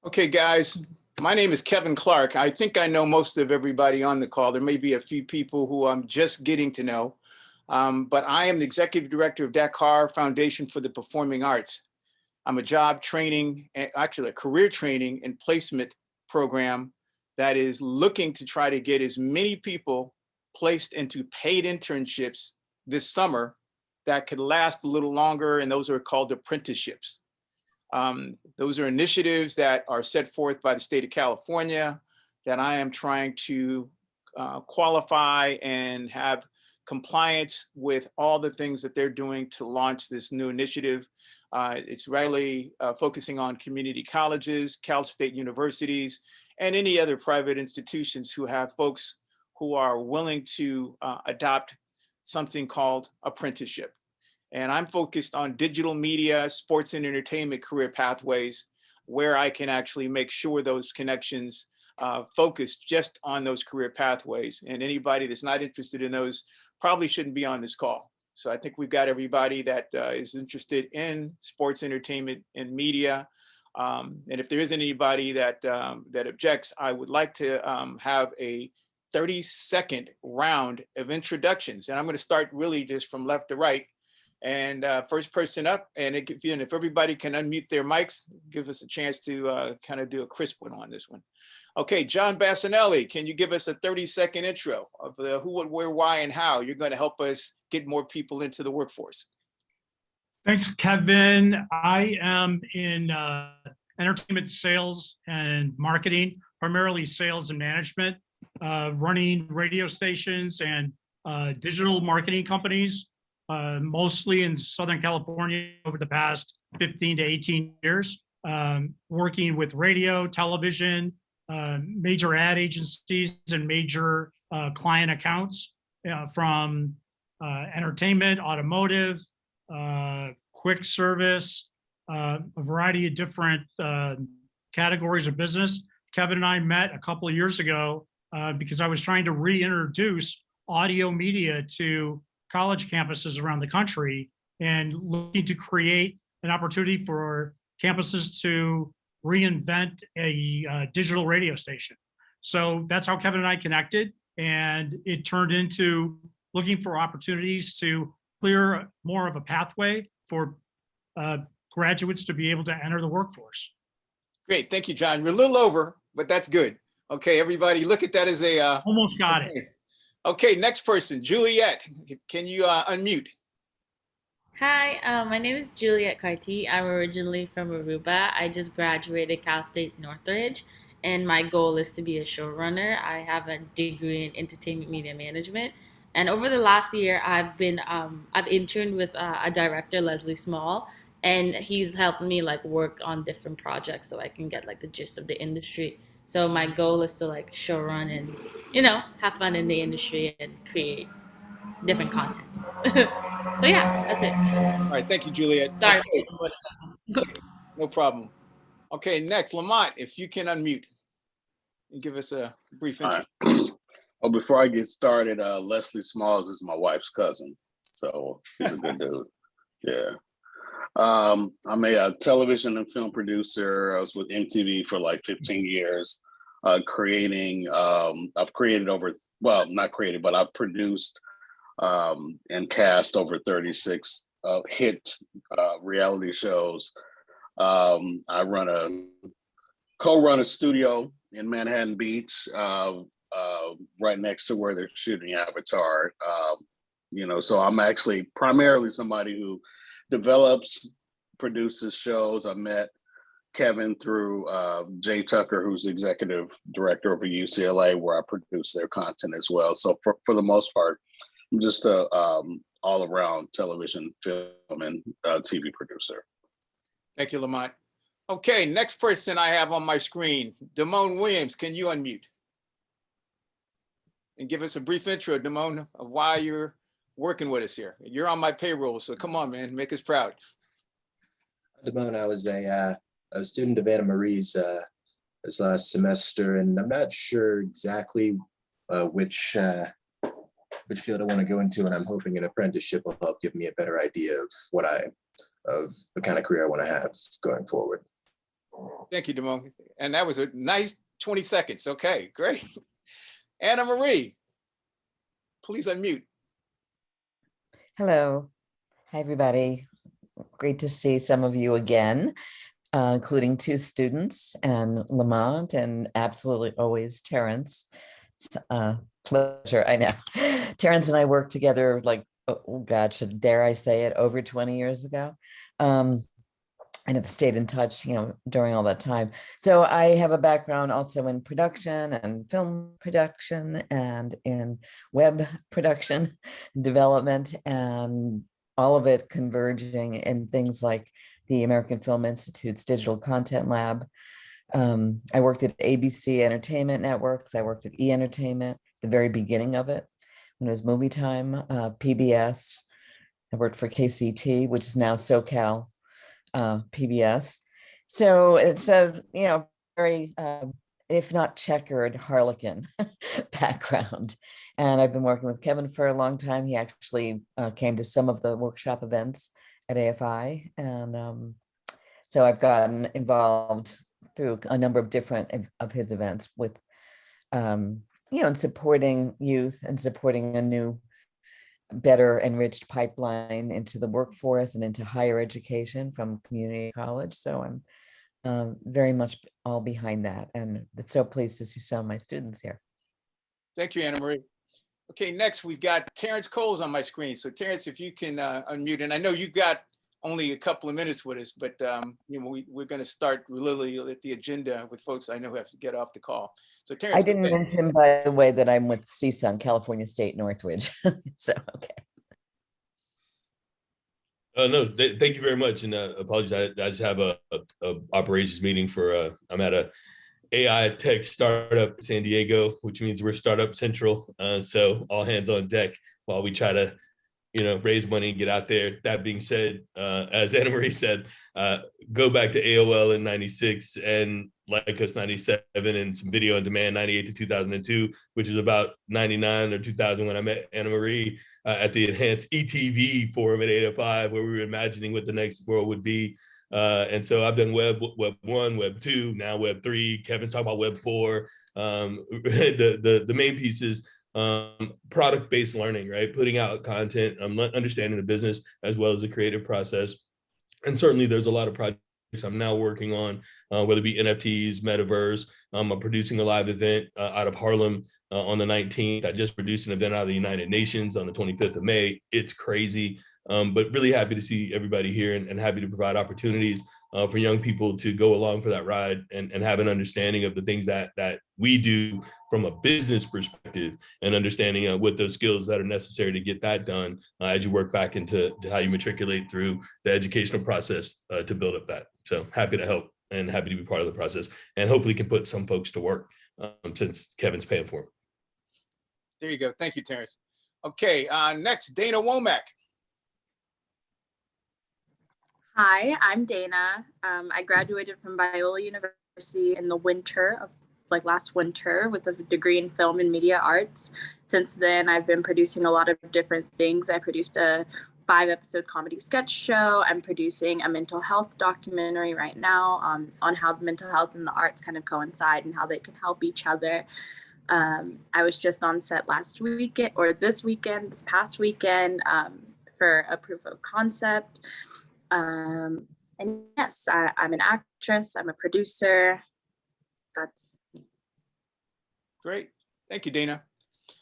Okay, guys, my name is Kevin Clark. I think I know most of everybody on the call. There may be a few people who I'm just getting to know, but I am the executive director of Dakar Foundation for the Performing Arts. I'm a job training, actually a career training and placement program that is looking to try to get as many people placed into paid internships this summer that could last a little longer, and those are called apprenticeships. Those are initiatives that are set forth by the state of California that I am trying to qualify and have compliance with all the things that they're doing to launch this new initiative. It's really focusing on community colleges, Cal State universities, and any other private institutions who have folks who are willing to adopt something called apprenticeship. And I'm focused on digital media, sports and entertainment career pathways, where I can actually make sure those connections focus just on those career pathways. And anybody that's not interested in those probably shouldn't be on this call. So I think we've got everybody that is interested in sports, entertainment, and media. And if there isn't anybody that objects, I would like to have a 30-second round of introductions. And I'm going to start really just from left to right. And first person up, and if everybody can unmute their mics, give us a chance to kind of do a crisp one on this one. Okay, John Bassinelli, can you give us a 30-second intro of the who, what, where, why, and how you're going to help us get more people into the workforce? Thanks, Kevin. I am in entertainment sales and marketing, primarily sales and management, running radio stations and digital marketing companies. Mostly in Southern California over the past 15 to 18 years, working with radio, television, major ad agencies and major client accounts from entertainment, automotive, quick service, a variety of different categories of business. Kevin and I met a couple of years ago because I was trying to reintroduce audio media to college campuses around the country and looking to create an opportunity for campuses to reinvent a digital radio station. So that's how Kevin and I connected, and it turned into looking for opportunities to clear more of a pathway for graduates to be able to enter the workforce. Great, thank you, John. We're a little over, but that's good. Okay, everybody, look at that as a almost got it. Okay, next person, Juliet. Can you unmute? Hi, my name is Juliet Carty. I'm originally from Aruba. I just graduated Cal State Northridge, and my goal is to be a showrunner. I have a degree in entertainment media management, and over the last year, I've interned with a director, Leslie Small, and he's helped me like work on different projects so I can get like the gist of the industry. So my goal is to like showrun and have fun in the industry and create different content. So yeah, that's it. All right, thank you, Juliet. Sorry. Okay. No problem. Okay, next, Lamont, if you can unmute and give us a brief intro. Right. Well, before I get started, Leslie Smalls is my wife's cousin, so he's a good dude. Yeah. I'm a television and film producer. I was with MTV for like 15 years, I've created not created, but I've produced and cast over 36 hit reality shows. I co-run a studio in Manhattan Beach, right next to where they're shooting Avatar. So I'm actually primarily somebody who develops, produces shows. I met Kevin through Jay Tucker, who's the executive director over UCLA, where I produce their content as well. So for the most part, I'm just a all-around television, film, and TV producer. Thank you, Lamont. Okay, next person I have on my screen, Damone Williams. Can you unmute and give us a brief intro, Damone, of why you're working with us here? You're on my payroll, so come on, man, make us proud. Damone, I was a student of Anna Marie's this last semester, and I'm not sure exactly which field I want to go into, and I'm hoping an apprenticeship will help give me a better idea of the kind of career I want to have going forward. Thank you, Damone. And that was a nice 20 seconds. Okay, great. Anna Marie, please unmute. Hello. Hi, everybody. Great to see some of you again, including two students and Lamont and absolutely always Terrence. Pleasure, I know. Terrence and I worked together like, oh God, dare I say it, over 20 years ago. And have stayed in touch, during all that time. So I have a background also in production and film production and in web production development, and all of it converging in things like the American Film Institute's Digital Content Lab. I worked at ABC Entertainment Networks. I worked at E! Entertainment, the very beginning of it, when it was Movie Time, PBS. I worked for KCT, which is now SoCal PBS. So it's a, very, if not checkered, Harlequin background. And I've been working with Kevin for a long time. He actually came to some of the workshop events at AFI. And so I've gotten involved through a number of different of his events with, and supporting youth and supporting a new, better enriched pipeline into the workforce and into higher education from community college. So I'm very much all behind that, and it's so pleased to see some of my students here. Thank you, Anna Marie. Okay, next we've got Terrence Coles on my screen. So Terrence, if you can unmute, and I know you've got only a couple of minutes with us, but we're going to start literally at the agenda with folks I know have to get off the call. So Terrence, I didn't mention, by the way, that I'm with CSUN, California State Northridge. So, okay. No, thank you very much. And apologies, I just have a operations meeting for, I'm at a AI tech startup in San Diego, which means we're startup central. So all hands on deck while we try to, raise money and get out there. That being said, as Anna Marie said, go back to AOL in 96 and Lycos 97 and some video on demand 98 to 2002, which is about 99 or 2000 when I met Anna Marie at the Enhanced ETV forum at 805, where we were imagining what the next world would be. And so I've done web 1, web 2, now web 3. Kevin's talking about web 4. The main piece is product-based learning, right? Putting out content, understanding the business as well as the creative process. And certainly there's a lot of projects I'm now working on, whether it be NFTs, metaverse. I'm producing a live event out of Harlem on the 19th. I just produced an event out of the United Nations on the 25th of May. It's crazy, but really happy to see everybody here and happy to provide opportunities for young people to go along for that ride and have an understanding of the things that we do from a business perspective, and understanding what those skills that are necessary to get that done as you work back into how you matriculate through the educational process to build up that. So happy to help and happy to be part of the process, and hopefully can put some folks to work since Kevin's paying for them. There you go. Thank you, Terrence. Okay, next, Dana Womack. Hi, I'm Dana. I graduated from Biola University in the winter of last winter with a degree in film and media arts. Since then, I've been producing a lot of different things. I produced a 5-episode comedy sketch show. I'm producing a mental health documentary right now on how the mental health and the arts kind of coincide and how they can help each other. I was just on set this past weekend for a proof of concept. And yes, I'm an actress, I'm a producer. That's me. Great. Thank you, Dana.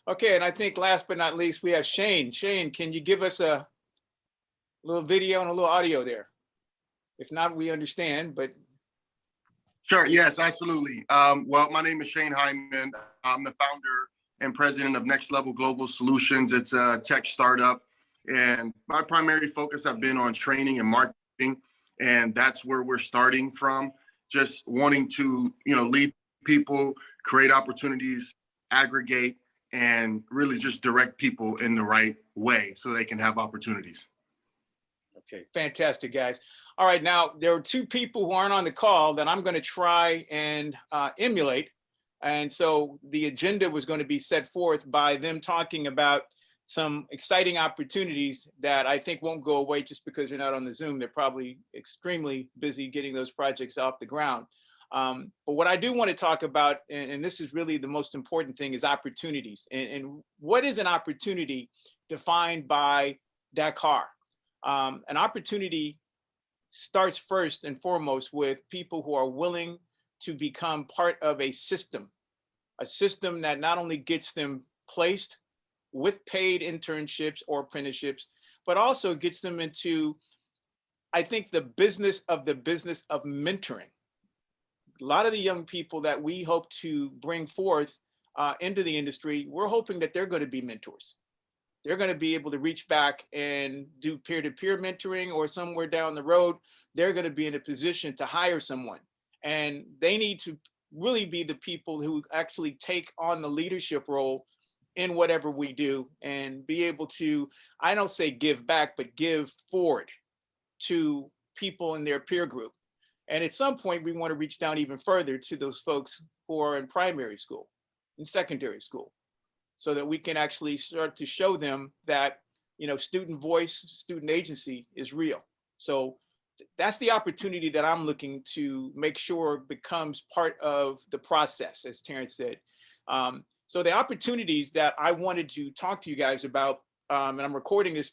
Okay, and I think last but not least, we have Shane. Shane, can you give us a little video and a little audio there? If not, we understand, but. Sure, yes, absolutely. Well, my name is Shane Hyman. I'm the founder and president of Next Level Global Solutions. It's a tech startup. And my primary focus have been on training and marketing. And that's where we're starting from. Just wanting to, lead people, create opportunities, aggregate, and really just direct people in the right way so they can have opportunities. Okay, fantastic, guys. All right, now there are two people who aren't on the call that I'm going to try and emulate. And so the agenda was going to be set forth by them talking about some exciting opportunities that I think won't go away just because they're not on the Zoom. They're probably extremely busy getting those projects off the ground. But what I do want to talk about, and this is really the most important thing, is opportunities. And what is an opportunity defined by Dakar? An opportunity starts first and foremost with people who are willing to become part of a system that not only gets them placed with paid internships or apprenticeships, but also gets them into, I think, the business of mentoring. A lot of the young people that we hope to bring forth into the industry, we're hoping that they're going to be mentors. They're going to be able to reach back and do peer-to-peer mentoring, or somewhere down the road, they're going to be in a position to hire someone. And they need to really be the people who actually take on the leadership role in whatever we do, and be able to, I don't say give back, but give forward to people in their peer group. And at some point, we want to reach down even further to those folks who are in primary school, in secondary school, so that we can actually start to show them that, you know, student voice, student agency is real. So that's the opportunity that I'm looking to make sure becomes part of the process, as Terrence said. So the opportunities that I wanted to talk to you guys about, and I'm recording this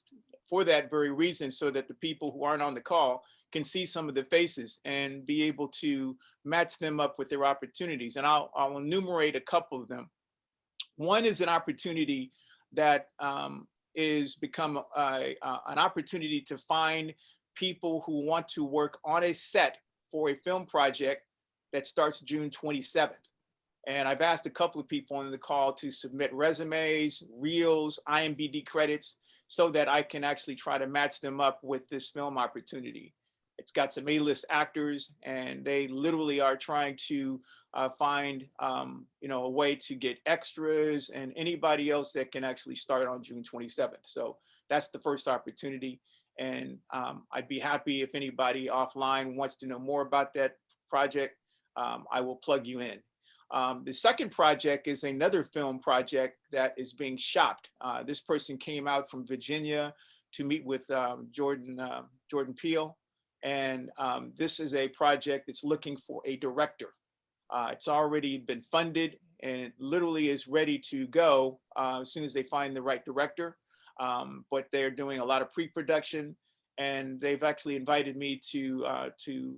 for that very reason, so that the people who aren't on the call can see some of the faces and be able to match them up with their opportunities. And I'll enumerate a couple of them. One is an opportunity that is become an opportunity to find people who want to work on a set for a film project that starts June 27th. And I've asked a couple of people on the call to submit resumes, reels, IMDb credits, so that I can actually try to match them up with this film opportunity. It's got some A-list actors, and they literally are trying to find you know, a way to get extras and anybody else that can actually start on June 27th. So that's the first opportunity. And I'd be happy if anybody offline wants to know more about that project, I will plug you in. The second project is another film project that is being shopped. This person came out from Virginia to meet with Jordan Peele. And this is a project that's looking for a director. It's already been funded and it literally is ready to go as soon as they find the right director. But they're doing a lot of pre-production, and they've actually invited me to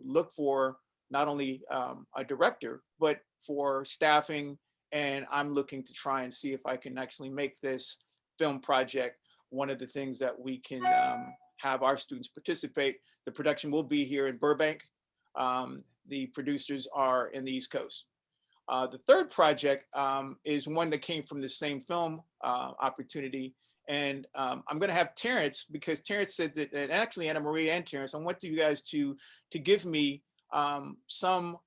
look for not only a director, but for staffing. And I'm looking to try and see if I can actually make this film project one of the things that we can have our students participate. The production will be here in Burbank. The producers are in the East Coast. The third project is one that came from the same film opportunity. And I'm going to have Terrence, because Terrence said that, and actually Anna Marie and Terrence, I want you guys to give me some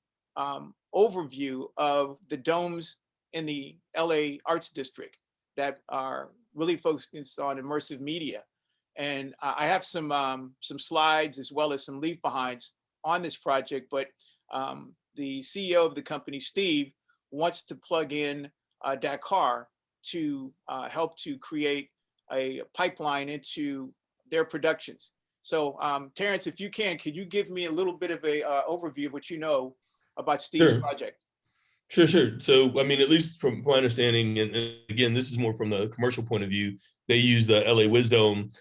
overview of the domes in the LA Arts District that are really focused on immersive media. And I have some slides as well as some leave behinds on this project, but the CEO of the company, Steve, wants to plug in Dakar to help to create a pipeline into their productions. So Terrence, if you can, could you give me a little bit of a overview of what you know about Steve's project? Sure. So, I mean, at least from my understanding, and again, this is more from the commercial point of view, they use the LA Wisdom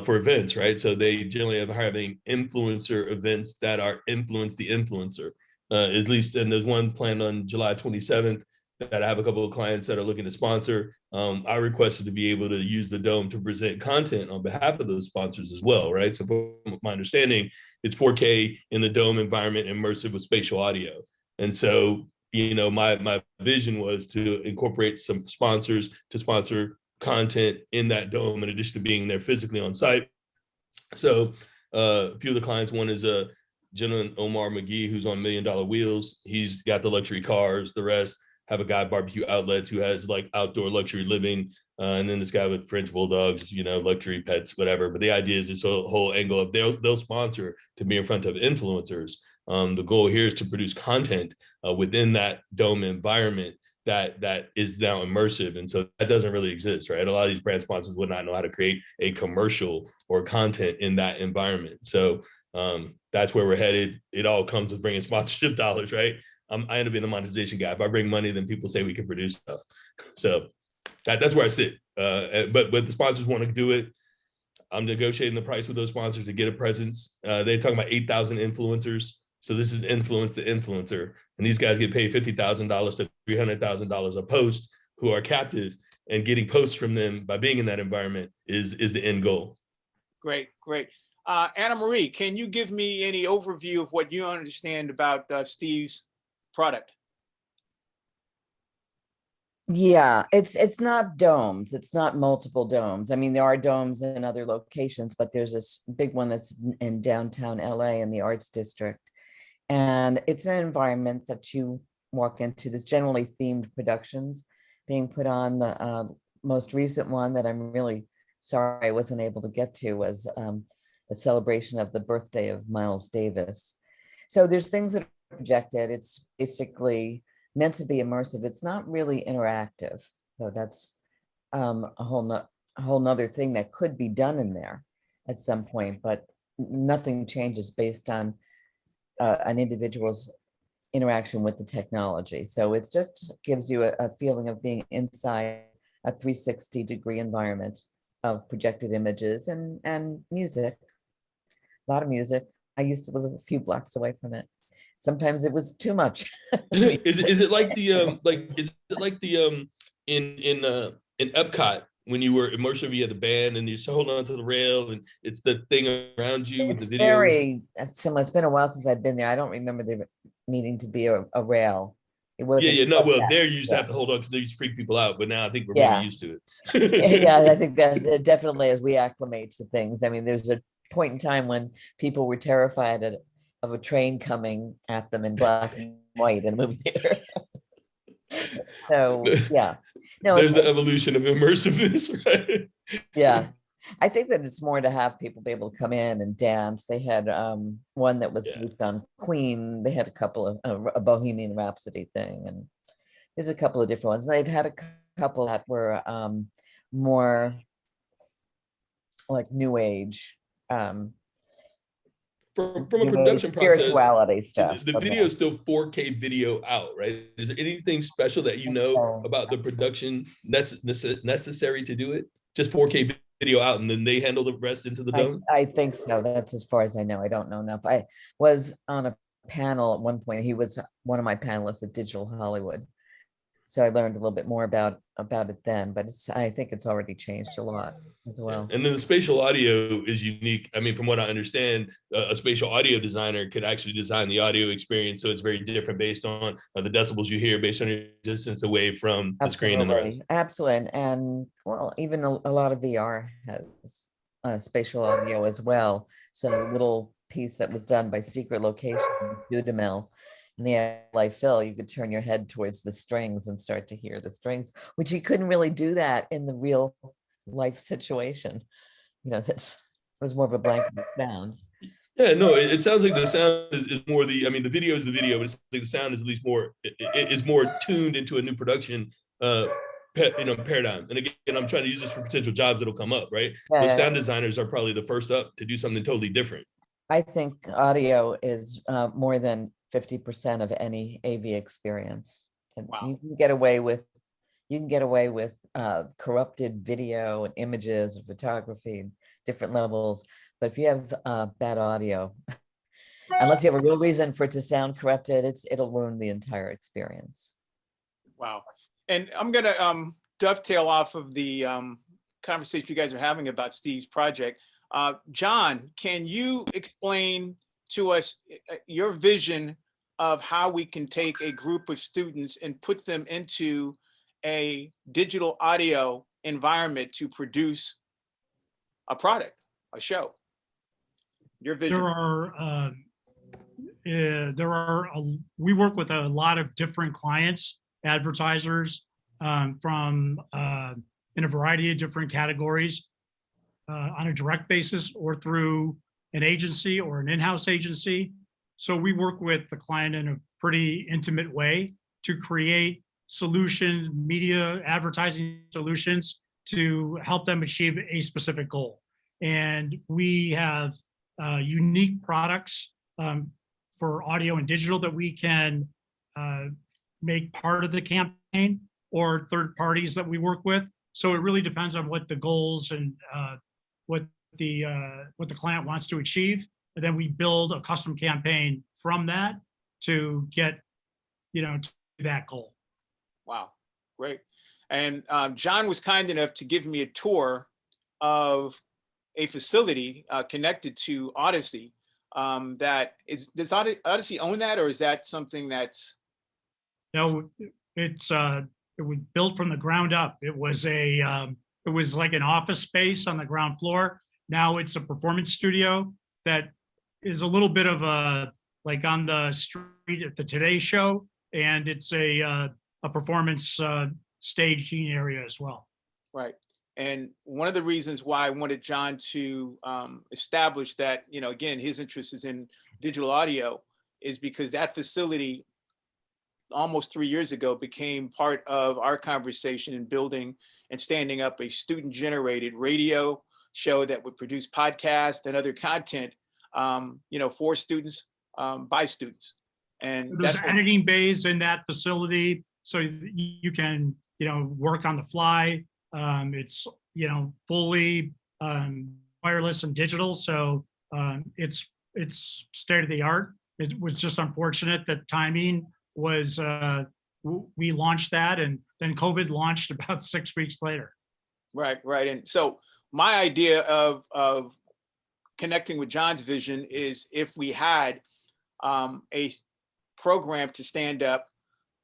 for events, right? So they generally are having influencer events that are influence the influencer, at least. And there's one planned on July 27th that I have a couple of clients that are looking to sponsor. I requested to be able to use the Dome to present content on behalf of those sponsors as well, right? So from my understanding, it's 4K in the Dome environment, immersive with spatial audio. And so, you know, my vision was to incorporate some sponsors to sponsor content in that Dome, in addition to being there physically on site. So a few of the clients, one is a gentleman, Omar McGee, who's on $1 Million Wheels. He's got the luxury cars. The rest have a guy, Barbecue Outlets, who has like outdoor luxury living. And then this guy with French Bulldogs, you know, luxury pets, whatever. But the idea is this whole angle of they'll sponsor to be in front of influencers. The goal here is to produce content within that Dome environment that is now immersive. And so that doesn't really exist, right? A lot of these brand sponsors would not know how to create a commercial or content in that environment. So that's where we're headed. It all comes with bringing sponsorship dollars, right? I end up being the monetization guy. If I bring money, then people say we can produce stuff. So that's where I sit. But the sponsors want to do it. I'm negotiating the price with those sponsors to get a presence. They're talking about 8,000 influencers. So this is influence the influencer. And these guys get paid $50,000 to $300,000 a post, who are captive, and getting posts from them by being in that environment is the end goal. Great, great. Anna Marie, can you give me any overview of what you understand about Steve's product? Yeah, it's not domes. It's not multiple domes. I mean, there are domes in other locations, but there's this big one that's in downtown LA in the Arts District. And it's an environment that you walk into. There's generally themed productions being put on. The most recent one that I'm really sorry I wasn't able to get to was a celebration of the birthday of Miles Davis. So there's things that are projected. It's basically meant to be immersive. It's not really interactive. So that's a whole nother thing that could be done in there at some point, but nothing changes based on an individual's interaction with the technology. So it just gives you a feeling of being inside a 360-degree environment of projected images and music, a lot of music. I used to live a few blocks away from it. Sometimes it was too much. Is it like the in Epcot when you were immersive, you had the band and you're just holding on to the rail and it's the thing around you with the It's video? very similar. It's been a while since I've been there. I don't remember there needing to be a rail. It wasn't. Yeah, no, like well, that. there you used to Yeah. have to hold on because they used to freak people out, but now I think we're Yeah. maybe used to it. Yeah, I think that definitely as we acclimate to things. I mean, there's a point in time when people were terrified of a train coming at them in black and white in a movie theater. So yeah, no, There's the evolution of immersiveness, right? yeah. I think that it's more to have people be able to come in and dance. They had one that was Yeah. based on Queen. They had a couple of a Bohemian Rhapsody thing, and there's a couple of different ones. They've had a couple that were more like new age, From a new age production process, spirituality stuff. the from video there. is still 4K video out, right? Is there anything special that you know So- about the production necessary to do it? Just 4K video out, and then they handle the rest into the dome? I think so. That's as far as I know. I don't know enough. I was on a panel at one point. He was one of my panelists at Digital Hollywood. So I learned a little bit more about it then, but I think it's already changed a lot as well. And then the spatial audio is unique. I mean, from what I understand, a spatial audio designer could actually design the audio experience. So it's very different based on the decibels you hear, based on your distance away from the screen and the rest. Absolutely. And well, even a lot of VR has spatial audio as well. So a little piece that was done by Secret Location, Dudamel, in the LA Phil, you could turn your head towards the strings and start to hear the strings, which you couldn't really do that in the real life situation. You know, it was more of a blank sound. Yeah, no, it sounds like the sound is more the video is the video, but it's like the sound is at least more, it is more tuned into a new production paradigm. And again, I'm trying to use this for potential jobs that'll come up, right? Yeah, Those yeah. sound designers are probably the first up to do something totally different. I think audio is more than 50% of any AV experience. And Wow. you can get away with corrupted video and images and photography and different levels. But if you have bad audio, unless you have a real reason for it to sound corrupted, it'll ruin the entire experience. Wow. And I'm gonna dovetail off of the conversation you guys are having about Steve's project. John, can you explain to us your vision of how we can take a group of students and put them into a digital audio environment to produce a product, a show? Your vision. We work with a lot of different clients, advertisers, from in a variety of different categories, on a direct basis or through an agency or an in-house agency. So we work with the client in a pretty intimate way to create solutions, media advertising solutions to help them achieve a specific goal. And we have unique products for audio and digital that we can make part of the campaign, or third parties that we work with. So it really depends on what the goals and what the client wants to achieve. And then we build a custom campaign from that to get, to that goal. Wow, great. And John was kind enough to give me a tour of a facility connected to Odyssey. Does Odyssey own that, or is that something that's? No, it was built from the ground up. It was like an office space on the ground floor. Now it's a performance studio that is a little bit of a, like on the street at the Today Show, and it's a performance staging area as well. Right. And one of the reasons why I wanted John to establish that, again, his interest is in digital audio, is because that facility almost 3 years ago became part of our conversation in building and standing up a student-generated radio show that would produce podcasts and other content, for students, by students. And There's that's what, editing bays in that facility, so you can, work on the fly. It's, fully wireless and digital, so it's state of the art. It was just unfortunate that timing was, we launched that, and then COVID launched about 6 weeks later. right. And so my idea of connecting with John's vision is, if we had a program to stand up,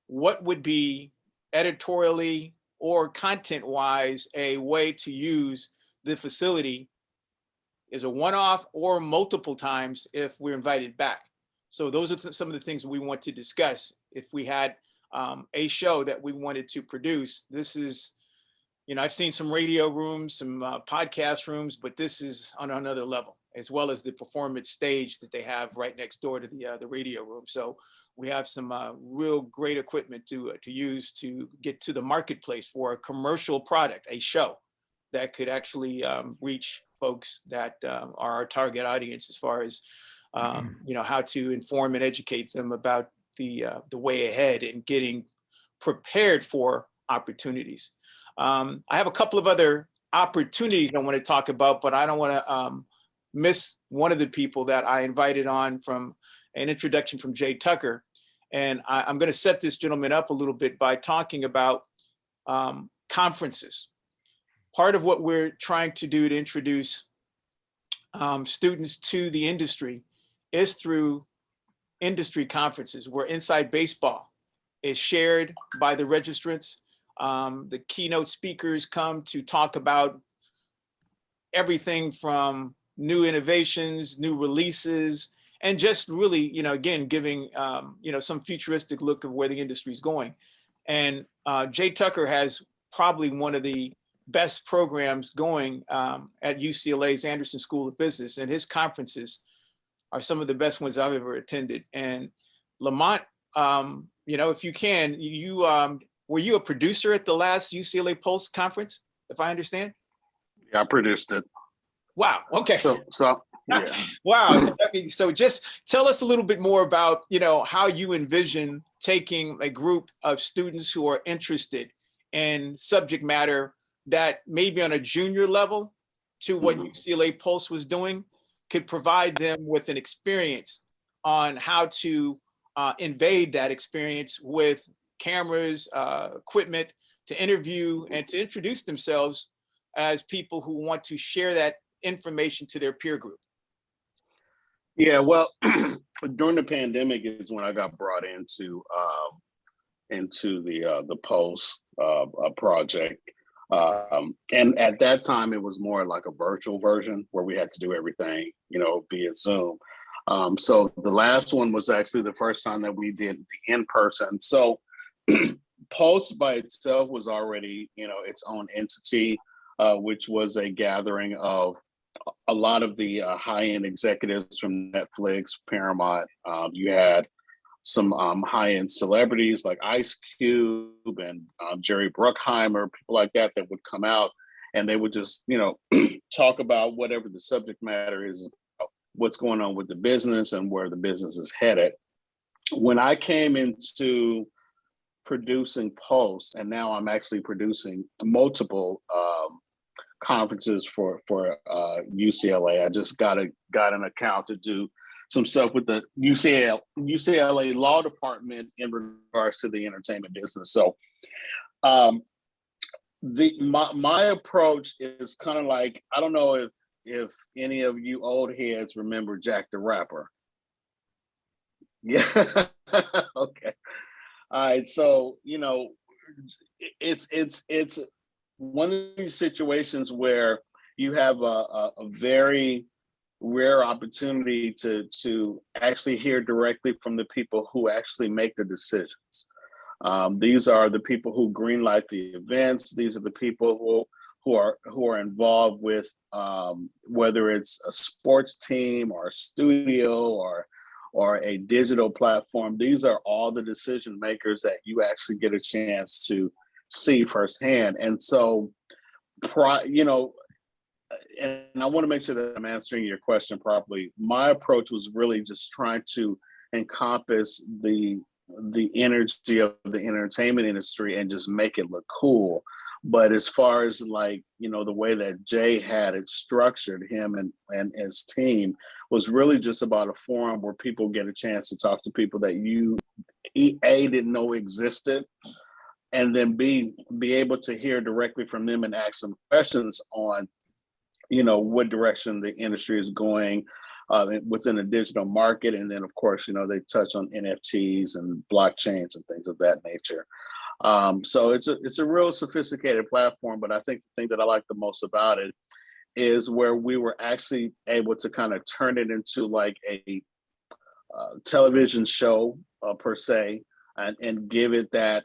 what would be editorially or content-wise a way to use the facility as a one-off or multiple times if we're invited back. So those are some of the things we want to discuss. If we had a show that we wanted to produce, this is, I've seen some radio rooms, some podcast rooms, but this is on another level, as well as the performance stage that they have right next door to the radio room. So we have some real great equipment to use to get to the marketplace for a commercial product, a show that could actually reach folks that are our target audience, as far as how to inform and educate them about the way ahead and getting prepared for opportunities. I have a couple of other opportunities I want to talk about, but I don't want to miss one of the people that I invited on from an introduction from Jay Tucker. And I'm going to set this gentleman up a little bit by talking about conferences. Part of what we're trying to do to introduce students to the industry is through industry conferences, where Inside Baseball is shared by the registrants. The keynote speakers come to talk about everything from new innovations, new releases, and just really, again, giving, some futuristic look of where the industry is going. And Jay Tucker has probably one of the best programs going at UCLA's Anderson School of Business, and his conferences are some of the best ones I've ever attended. And Lamont, if you can, were you a producer at the last UCLA Pulse conference, if I understand? Yeah, I produced it. Wow. Okay. So yeah. Wow. So just tell us a little bit more about, how you envision taking a group of students who are interested in subject matter that maybe on a junior level to what UCLA Pulse was doing, could provide them with an experience on how to invade that experience with cameras, equipment, to interview and to introduce themselves as people who want to share that information to their peer group. Yeah, well, during the pandemic is when I got brought into the Pulse project. And at that time, it was more like a virtual version where we had to do everything, via Zoom. So the last one was actually the first time that we did the in-person. So Pulse by itself was already, its own entity, which was a gathering of a lot of the high-end executives from Netflix, Paramount. You had some high-end celebrities like Ice Cube and Jerry Bruckheimer, people like that that would come out and they would just, talk about whatever the subject matter is, what's going on with the business and where the business is headed. When I came into producing Pulse, and now I'm actually producing multiple conferences for UCLA. I just got an account to do some stuff with the UCLA Law Department in regards to the entertainment business. So my approach is kind of like, I don't know if any of you old heads remember Jack the Rapper. Yeah. Okay. All right. So, it's one of these situations where you have a very rare opportunity to actually hear directly from the people who actually make the decisions. These are the people who greenlight the events. These are the people who are involved with whether it's a sports team or a studio or a digital platform. These are all the decision makers that you actually get a chance to see firsthand. And so, and I want to make sure that I'm answering your question properly. My approach was really just trying to encompass the energy of the entertainment industry and just make it look cool. But as far as the way that Jay had it structured, him and his team, was really just about a forum where people get a chance to talk to people that you didn't know existed, and then be able to hear directly from them and ask them questions on what direction the industry is going within the digital market. And then of course, they touch on NFTs and blockchains and things of that nature. So it's a real sophisticated platform, but I think the thing that I like the most about it is where we were actually able to kind of turn it into like a television show per se, and give it that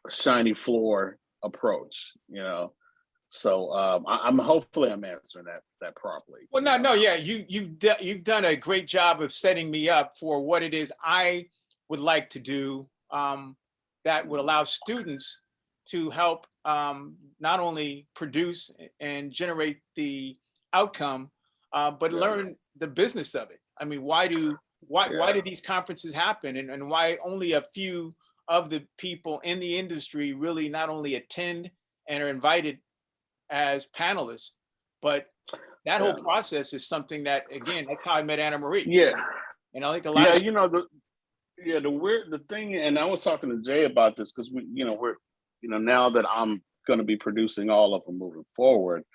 shiny floor approach. So I'm hopefully I'm answering that properly. Well, no, yeah, you've done a great job of setting me up for what it is I would like to do, that would allow students to help not only produce and generate the outcome, but learn the business of it. I mean, why do these conferences happen, and why only a few of the people in the industry really not only attend and are invited as panelists, but that whole process is something that, again, that's how I met Anna Marie. Yeah. And I think a lot of the thing, and I was talking to Jay about this because we're now that I'm going to be producing all of them moving forward,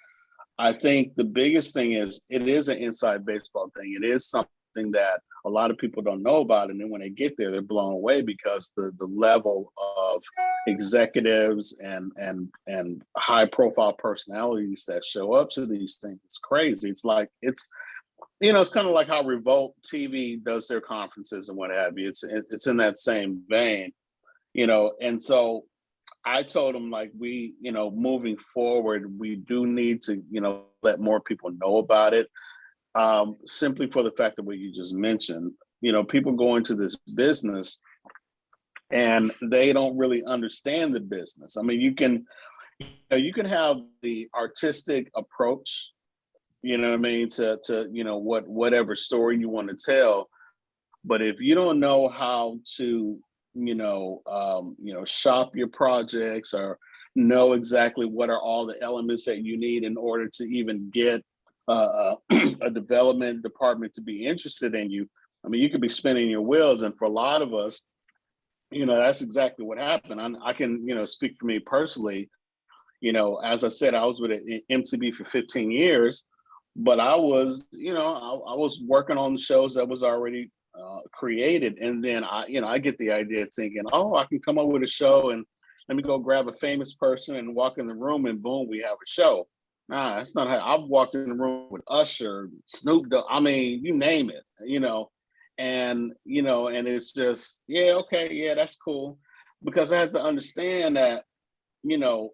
I think the biggest thing is it is an inside baseball thing. It is something that a lot of people don't know about, and then when they get there, they're blown away because the level of executives and high profile personalities that show up to these things, it's crazy. It's like it's kind of like how Revolt TV does their conferences and what have you. It's in that same vein, and so I told them, like, we, moving forward, we do need to, let more people know about it. Simply for the fact of what you just mentioned, people go into this business and they don't really understand the business. I mean, you can have the artistic approach, to whatever story you want to tell. But if you don't know how to, shop your projects or know exactly what are all the elements that you need in order to even get a development department to be interested in you, I mean, you could be spinning your wheels. And for a lot of us, that's exactly what happened. I can, speak for me personally. As I said, I was with MTV for 15 years, but I was, I was working on the shows that was already created. And then I get the idea thinking, oh, I can come up with a show and let me go grab a famous person and walk in the room and boom, we have a show. Nah, that's not how. I've walked in the room with Usher, Snoop Dogg, I mean, you name it, and it's just, that's cool. Because I have to understand that,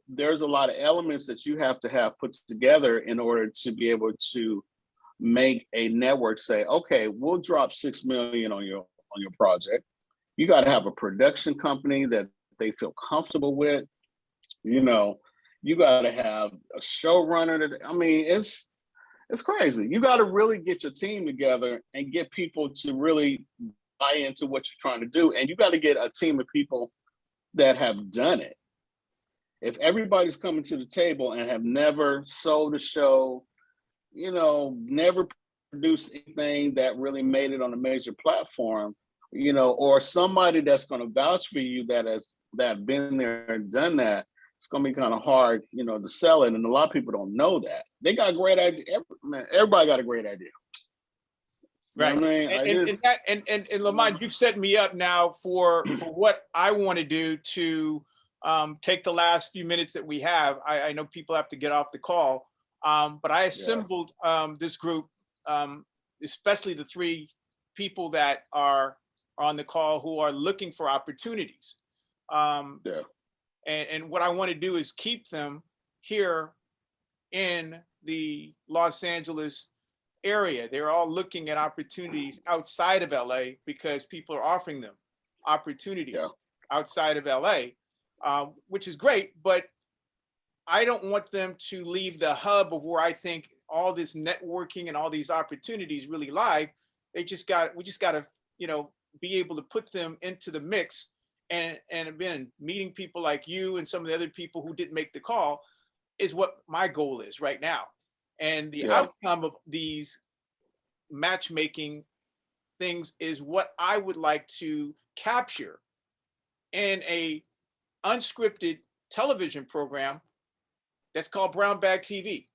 there's a lot of elements that you have to have put together in order to be able to make a network say, okay, we'll drop 6 million on your project. You got to have a production company that they feel comfortable with. You know, you got to have a showrunner. I mean, it's crazy. You got to really get your team together and get people to really buy into what you're trying to do. And you got to get a team of people that have done it. If everybody's coming to the table and have never sold a show, you know, never produced anything that really made it on a major platform, you know, or somebody that's going to vouch for you that been there and done that, it's going to be kind of hard, you know, to sell it. And a lot of people don't know that. They got a great idea. Everybody got a great idea. Right. You know what I mean? And Lamont, you've set me up now for what I want to do to take the last few minutes that we have. I know people have to get off the call, but I assembled this group, especially the 3 people that are on the call who are looking for opportunities. And what I want to do is keep them here in the Los Angeles area. They're all looking at opportunities outside of LA because people are offering them opportunities outside of LA, which is great, but I don't want them to leave the hub of where I think all this networking and all these opportunities really lie. We just got to, you know, be able to put them into the mix. And again, meeting people like you and some of the other people who didn't make the call is what my goal is right now. And the outcome of these matchmaking things is what I would like to capture in a unscripted television program that's called Brown Bag TV.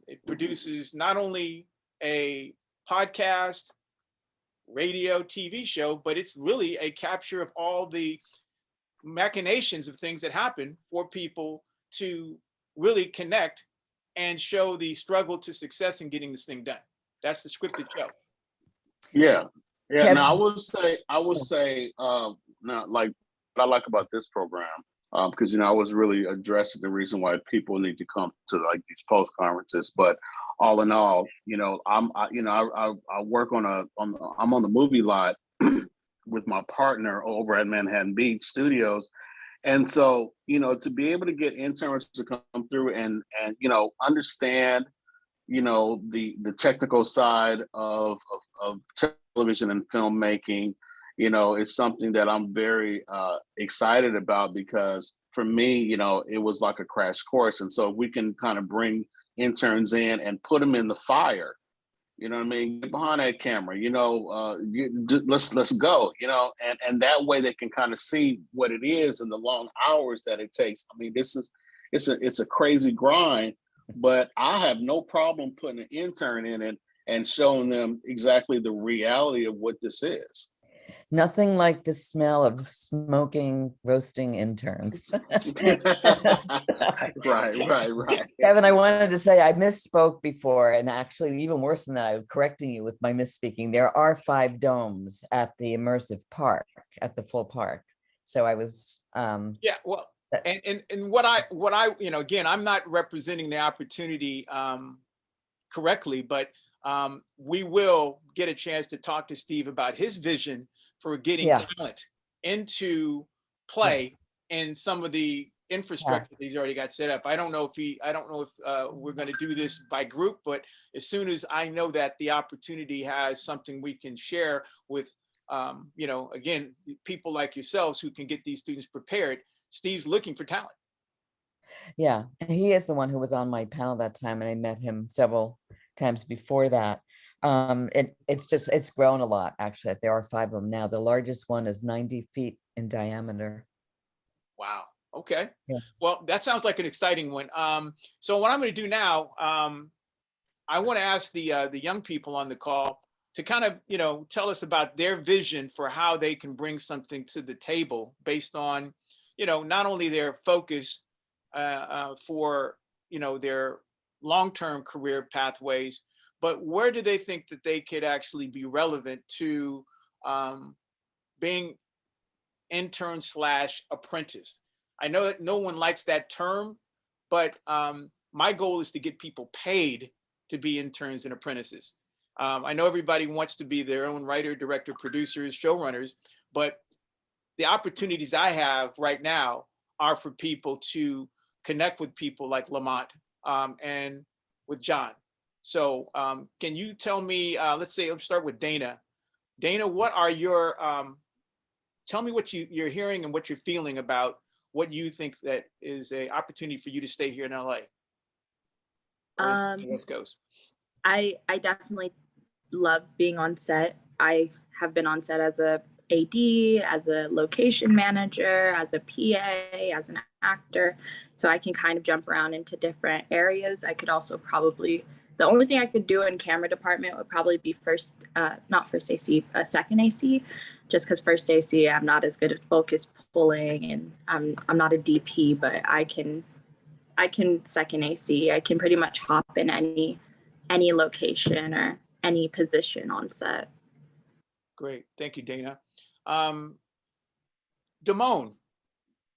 It produces not only a podcast, radio, TV show, but it's really a capture of all the machinations of things that happen for people to really connect and show the struggle to success in getting this thing done. That's the scripted show. Yeah. Kevin- Now I would say, not like what I like about this program, because you know I was really addressing the reason why people need to come to like these post conferences. But all in all, you know, I work I'm on the movie lot with my partner over at Manhattan Beach Studios. And so, you know, to be able to get interns to come through and you know, understand, you know, the technical side of television and filmmaking, you know, is something that I'm very excited about, because for me, you know, it was like a crash course. And so we can kind of bring interns in and put them in the fire. You know what I mean? Get behind that camera, you know, let's go, you know, and that way they can kind of see what it is and the long hours that it takes. I mean, it's a crazy grind, but I have no problem putting an intern in it and showing them exactly the reality of what this is. Nothing like the smell of smoking, roasting interns. Right. Kevin, I wanted to say I misspoke before, and actually even worse than that, I'm correcting you with my misspeaking. There are 5 domes at the immersive park, at the full park. So I was Well, and what I you know, again, I'm not representing the opportunity correctly, but we will get a chance to talk to Steve about his vision for getting talent into play in some of the infrastructure that he's already got set up. I don't know if we're going to do this by group, but as soon as I know that the opportunity has something we can share with, you know, again, people like yourselves who can get these students prepared, Steve's looking for talent. Yeah, he is the one who was on my panel that time, and I met him several times before that. It's grown a lot, actually. There are 5 of them now. The largest one is 90 feet in diameter. Wow. Okay. Yeah. Well, that sounds like an exciting one. So what I'm going to do now, I want to ask the young people on the call to kind of, you know, tell us about their vision for how they can bring something to the table based on, you know, not only their focus for, you know, their long-term career pathways, but where do they think that they could actually be relevant to being intern / apprentice? I know that no one likes that term, but my goal is to get people paid to be interns and apprentices. I know everybody wants to be their own writer, director, producers, showrunners, but the opportunities I have right now are for people to connect with people like Lamont and with John. So can you tell me, let's start with Dana. Dana, what are your, tell me what you're hearing and what you're feeling about what you think that is a opportunity for you to stay here in LA. West Coast. I definitely love being on set. I have been on set as a AD, as a location manager, as a PA, as an actor. So I can kind of jump around into different areas. I could also probably, the only thing I could do in camera department would probably be not first AC, second AC, just because first AC, I'm not as good as focus pulling, and I'm not a DP, but I can second AC. I can pretty much hop in any location or any position on set. Great. Thank you, Dana. Damone,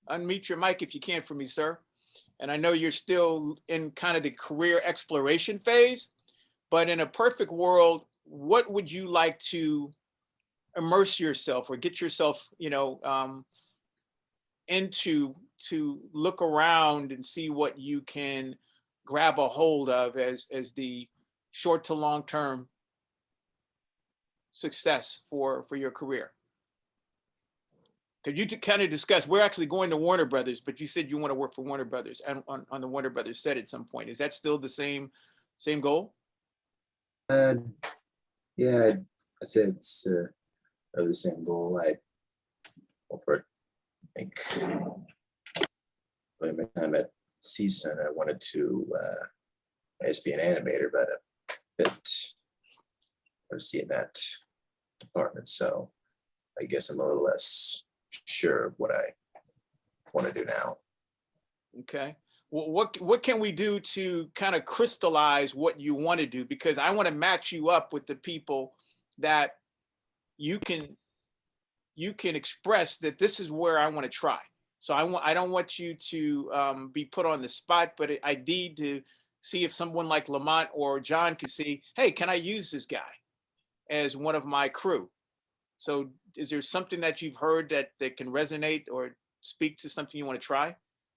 unmute your mic if you can for me, sir. And I know you're still in kind of the career exploration phase, but in a perfect world, what would you like to immerse yourself or get yourself, into to look around and see what you can grab a hold of as the short to long term success for your career? Could you kind of discuss, we're actually going to Warner Brothers, but you said you want to work for Warner Brothers and on the Warner Brothers set at some point. Is that still the same goal? Yeah, I'd say it's the same goal. Well, for I think my time at CSUN, I wanted to I used to be an animator, but a bit rusty in that department. So I guess I'm a little less sure of what I want to do now. Okay. Well, what can we do to kind of crystallize what you want to do? Because I want to match you up with the people that you can express that this is where I want to try. So I don't want you to be put on the spot, but I need to see if someone like Lamont or John could see, hey, can I use this guy as one of my crew? So is there something that you've heard that can resonate or speak to something you want to try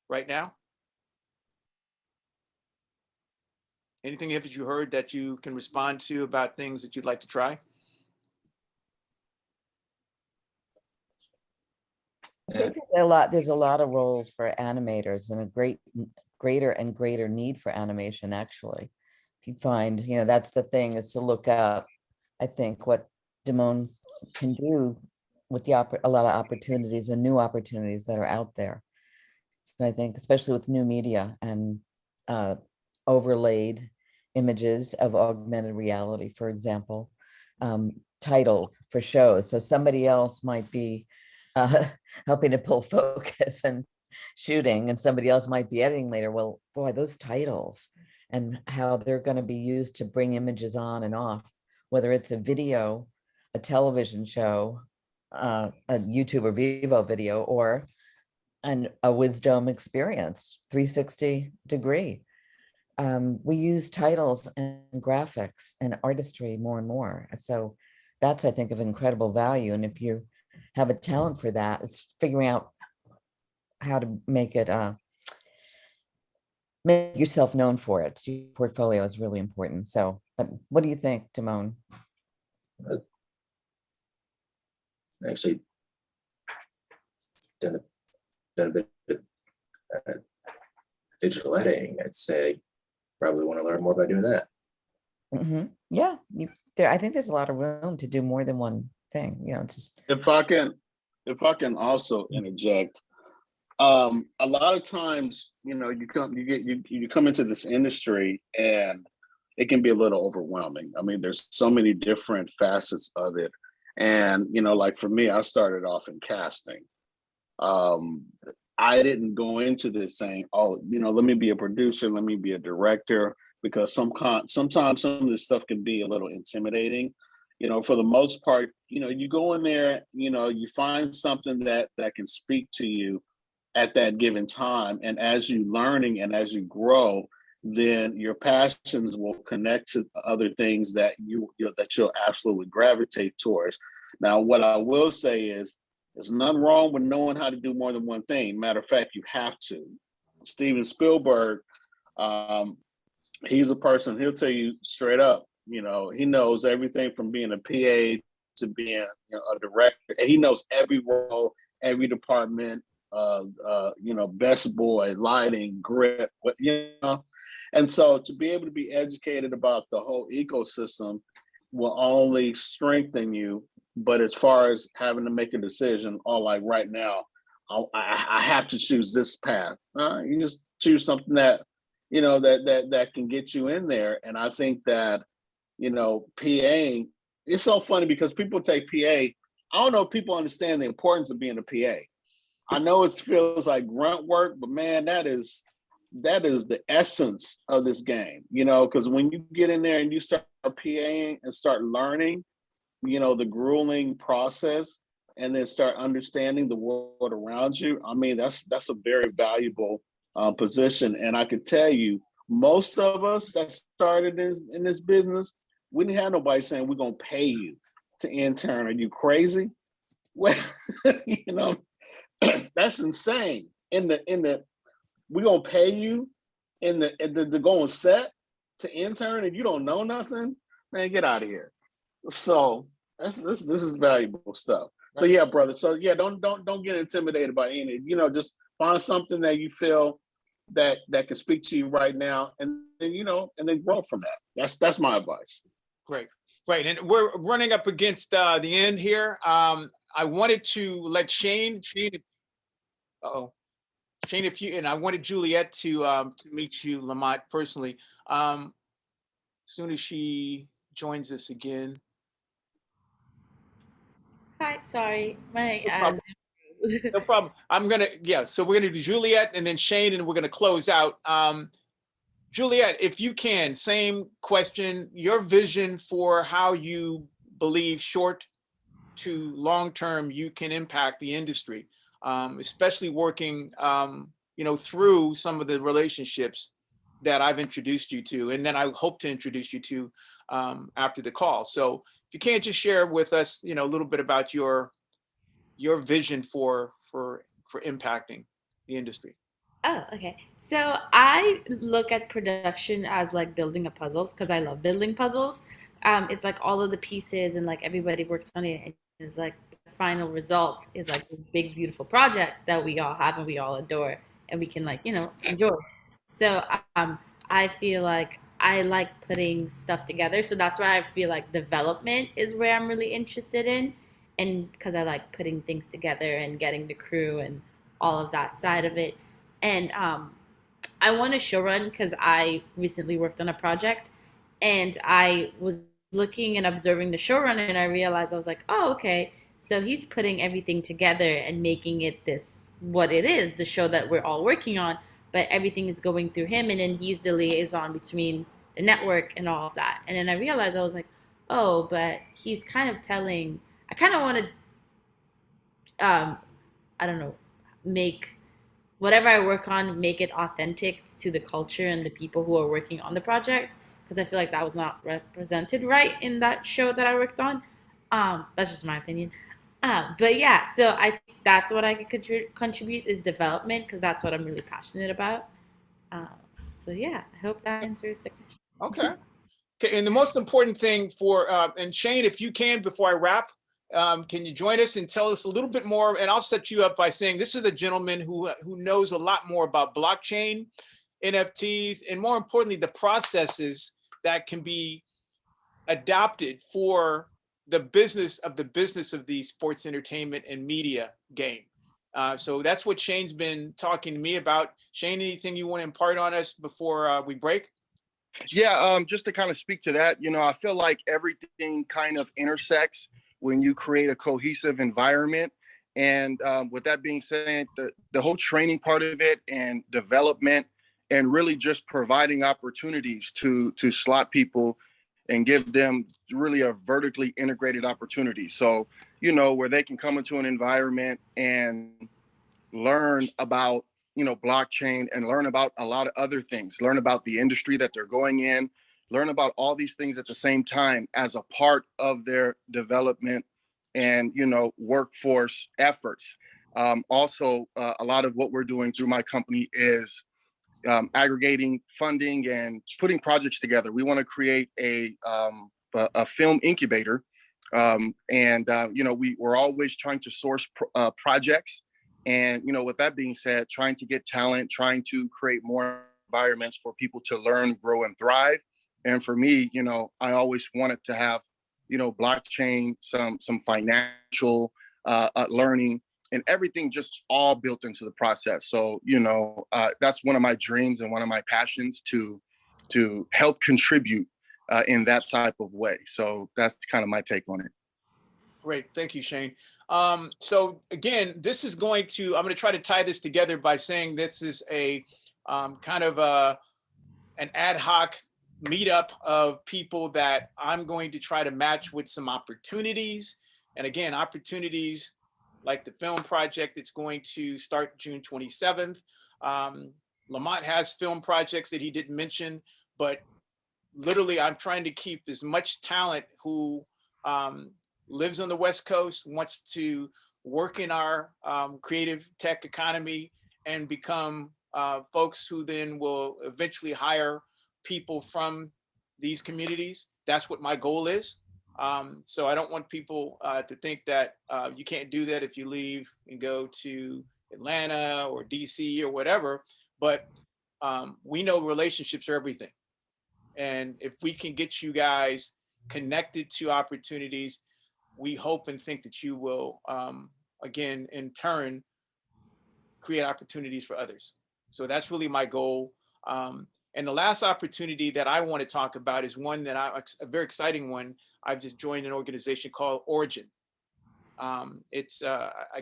right now? Anything that you heard that you can respond to about things that you'd like to try? I think there's a lot of roles for animators and a greater and greater need for animation, actually. If you find, that's the thing, is to look up, I think, what Damone can do with a lot of opportunities and new opportunities that are out there. So I think, especially with new media and overlaid images of augmented reality, for example, titles for shows. So somebody else might be helping to pull focus and shooting, and somebody else might be editing later. Well, boy, those titles and how they're going to be used to bring images on and off, whether it's a video, a television show, a YouTube or Vivo video, or a Wisdom experience, 360 degree. We use titles and graphics and artistry more and more. So that's, I think, of incredible value. And if you have a talent for that, it's figuring out how to make it, make yourself known for it. So your portfolio is really important. So, but what do you think, Damone? Actually, done a bit of digital editing. I'd say probably want to learn more by doing that. Mm-hmm. Yeah, I think there's a lot of room to do more than one thing. Just If I can also interject, a lot of times, you come into this industry and it can be a little overwhelming. I mean, there's so many different facets of it. And, like for me, I started off in casting. I didn't go into this saying, oh, let me be a producer, let me be a director, because sometimes some of this stuff can be a little intimidating. For the most part, you go in there, you find something that can speak to you at that given time. And as you learning and as you grow, then your passions will connect to other things that that you'll absolutely gravitate towards. Now, what I will say is, there's nothing wrong with knowing how to do more than one thing. Matter of fact, you have to. Steven Spielberg, he's a person, he'll tell you straight up, he knows everything from being a PA to being a director. And he knows every role, every department, best boy, lighting, grip, And so to be able to be educated about the whole ecosystem will only strengthen you. But as far as having to make a decision, like right now, I have to choose this path. You just choose something that, that can get you in there. And I think that, PAing, it's so funny because people take PA. I don't know if people understand the importance of being a PA. I know it feels like grunt work, but man, that is the essence of this game, because when you get in there and you start PAing and start learning, the grueling process, and then start understanding the world around you. I mean, that's a very valuable position. And I could tell you, most of us that started in this business, we didn't have nobody saying, we're going to pay you to intern. Are you crazy? Well, that's insane. We're going to pay you to go on set to intern and you don't know nothing? Man, get out of here. So this is valuable stuff. So yeah, brother. So yeah, don't get intimidated by any. Just find something that you feel that can speak to you right now, and then grow from that. That's my advice. Great. And we're running up against the end here. I wanted to let Shane, and I wanted Juliet to meet you, Lamont, personally. As soon as she joins us again. Hi, sorry. My No problem. So we're gonna do Juliet and then Shane, and we're gonna close out. Juliet, if you can, same question, your vision for how you believe short to long-term you can impact the industry, especially working, through some of the relationships that I've introduced you to, and then I hope to introduce you to after the call. So if you can't just share with us, a little bit about your vision for impacting the industry. Oh, okay. So I look at production as like building a puzzles because I love building puzzles. It's like all of the pieces and like everybody works on it. And it's like the final result is like this big, beautiful project that we all have and we all adore and we can enjoy. So I feel like I like putting stuff together. So that's why I feel like development is where I'm really interested in. And because I like putting things together and getting the crew and all of that side of it. And I want to show run because I recently worked on a project and I was looking and observing the showrunner and I realized I was like, oh, okay. So he's putting everything together and making it what it is, the show that we're all working on, but everything is going through him and then he's the liaison between the network and all of that. And then I realized I was like, oh, but he's kind of telling, I kind of want to, I don't know, make whatever I work on, make it authentic to the culture and the people who are working on the project. Because I feel like that was not represented right in that show that I worked on. That's just my opinion. But yeah, so I think that's what I could contribute is development because that's what I'm really passionate about. So yeah, I hope that answers the question. Okay. And the most important thing and Shane, if you can, before I wrap, can you join us and tell us a little bit more? And I'll set you up by saying this is a gentleman who knows a lot more about blockchain, NFTs, and more importantly, the processes that can be adopted for the business of the sports entertainment and media game. So that's what Shane's been talking to me about. Shane, anything you want to impart on us before we break? Yeah, just to kind of speak to that, I feel like everything kind of intersects when you create a cohesive environment. And with that being said, the whole training part of it and development and really just providing opportunities to slot people and give them really a vertically integrated opportunity. So, where they can come into an environment and learn about blockchain and learn about a lot of other things, learn about the industry that they're going in, learn about all these things at the same time as a part of their development and, workforce efforts. Also, a lot of what we're doing through my company is aggregating funding and putting projects together. We want to create a film incubator. We're always trying to source projects. And, with that being said, trying to get talent, trying to create more environments for people to learn, grow, and thrive. And for me, I always wanted to have, blockchain, some financial learning, and everything just all built into the process. So, that's one of my dreams and one of my passions to help contribute in that type of way. So that's kind of my take on it. Great. Thank you, Shane. So again, I'm going to try to tie this together by saying this is a kind of an ad hoc meetup of people that I'm going to try to match with some opportunities. And again, opportunities like the film project that's going to start June 27th. Lamont has film projects that he didn't mention, but literally I'm trying to keep as much talent who lives on the West Coast, wants to work in our creative tech economy and become folks who then will eventually hire people from these communities. That's what my goal is. So I don't want people to think that you can't do that if you leave and go to Atlanta or DC or whatever, but we know relationships are everything. And if we can get you guys connected to opportunities, we hope and think that you will, again, in turn, create opportunities for others. So that's really my goal. And the last opportunity that I want to talk about is one that a very exciting one. I've just joined an organization called Origin. I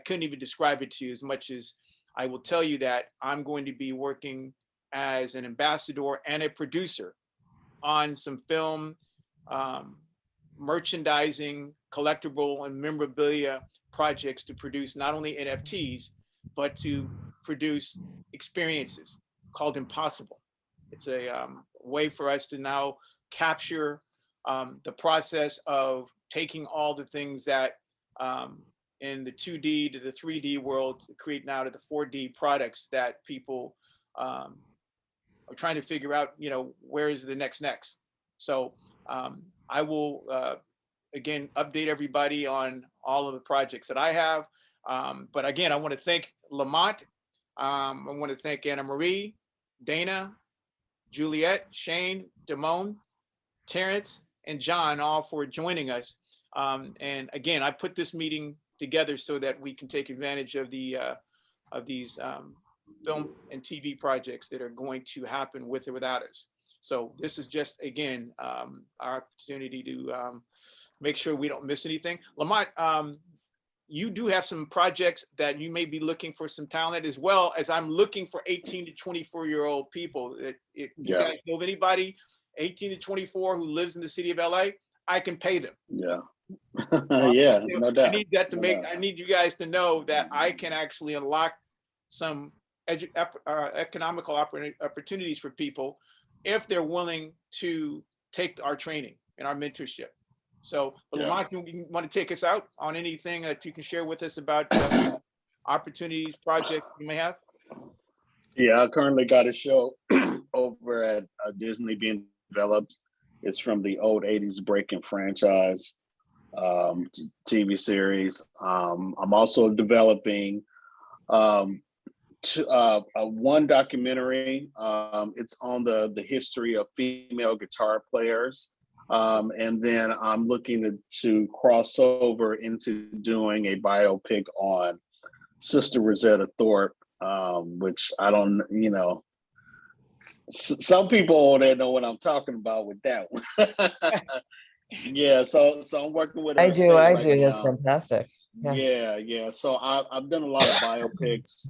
couldn't even describe it to you as much as I will tell you that I'm going to be working as an ambassador and a producer on some film, merchandising, collectible, and memorabilia projects to produce not only NFTs, but to produce experiences called Impossible. It's a way for us to now capture the process of taking all the things that in the 2D to the 3D world, create now to the 4D products that people are trying to figure out, where is the next. So I will, again, update everybody on all of the projects that I have. But again, I want to thank Lamont. I want to thank Anna Marie, Dana, Juliet, Shane, Damone, Terrence, and John, all for joining us. And again, I put this meeting together so that we can take advantage of these film and TV projects that are going to happen with or without us. So this is just, again, our opportunity to make sure we don't miss anything. Lamont, you do have some projects that you may be looking for some talent, as well as I'm looking for 18 to 24-year-old people. If you guys know of anybody 18 to 24 who lives in the city of LA, I can pay them. Yeah. Yeah, no doubt. I need you guys to know that I can actually unlock some economical opportunities for people if they're willing to take our training and our mentorship. So, Lamont, you want to take us out on anything that you can share with us about opportunities, projects you may have? Yeah, I currently got a show over at Disney being developed. It's from the old 80s Breaking franchise TV series. I'm also developing one documentary. It's on the history of female guitar players. And then I'm looking to cross over into doing a biopic on Sister Rosetta Thorpe, which I don't, some people that know what I'm talking about with that one. Yeah, so I'm working with her. I do. That's fantastic. Yeah. So I've done a lot of biopics.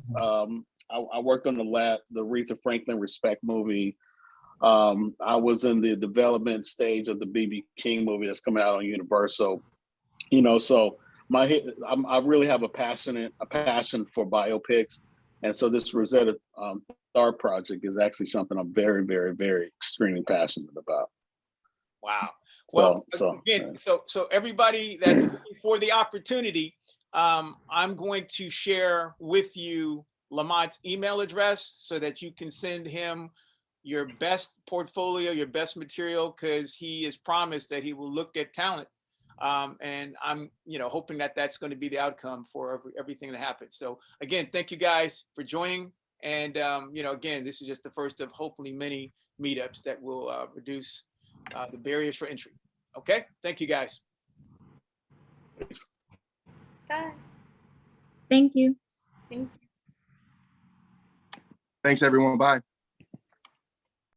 I worked on the Aretha Franklin Respect movie. I was in the development stage of the BB King movie that's coming out on Universal. So I really have a passion for biopics. And so this Rosetta Star project is actually something I'm very, very, very extremely passionate about. Wow. Well, So again, so everybody that's looking for the opportunity, I'm going to share with you Lamont's email address so that you can send him your best portfolio, your best material, because he has promised that he will look at talent. And I'm, hoping that that's going to be the outcome for everything that happens. So again, thank you guys for joining. And, again, this is just the first of hopefully many meetups that will reduce the barriers for entry. Okay, thank you guys. Bye. Thank you. Thank you. Thanks, everyone. Bye.